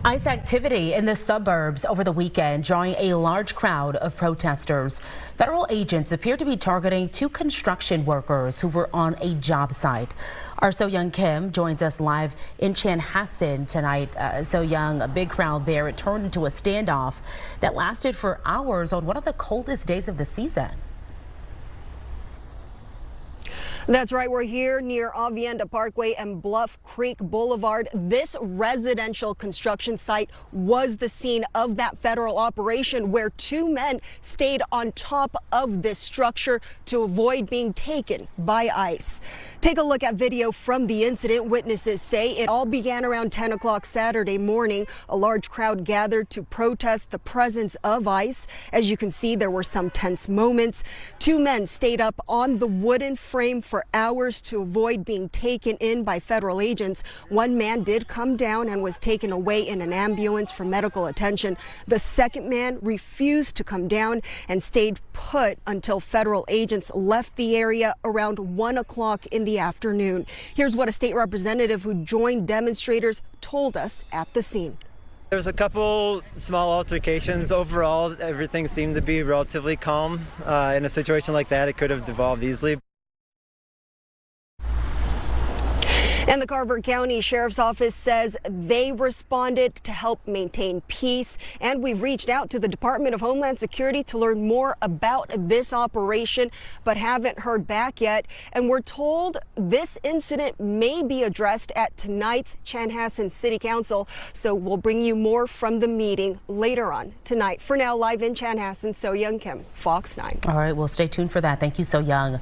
ICE activity in the suburbs over the weekend drawing a large crowd of protesters. Federal agents appear to be targeting two construction workers who were on a job site. Our Soyoung Kim joins us live in Chanhassen tonight. Soyoung, a big crowd there. It turned into a standoff that lasted for hours on one of the coldest days of the season. That's right. We're here near Avienda Parkway and Bluff Creek Boulevard. This residential construction site was the scene of that federal operation where two men stayed on top of this structure to avoid being taken by ICE. Take a look at video from the incident. Witnesses say it all began around 10 o'clock Saturday morning. A large crowd gathered to protest the presence of ICE. As you can see, there were some tense moments. Two men stayed up on the wooden frame for hours to avoid being taken in by federal agents. One man did come down and was taken away in an ambulance for medical attention. The second man refused to come down and stayed put until federal agents left the area around 1 o'clock in the afternoon. Here's what a state representative who joined demonstrators told us at the scene. There's a couple small altercations. Overall, everything seemed to be relatively calm. In a situation like that, it could have devolved easily. And the Carver County Sheriff's Office says they responded to help maintain peace. And we've reached out to the Department of Homeland Security to learn more about this operation, but haven't heard back yet. And we're told this incident may be addressed at tonight's Chanhassen City Council. So we'll bring you more from the meeting later on tonight. For now, live in Chanhassen, Soyoung Kim, Fox 9. All right, well, stay tuned for that. Thank you, Soyoung.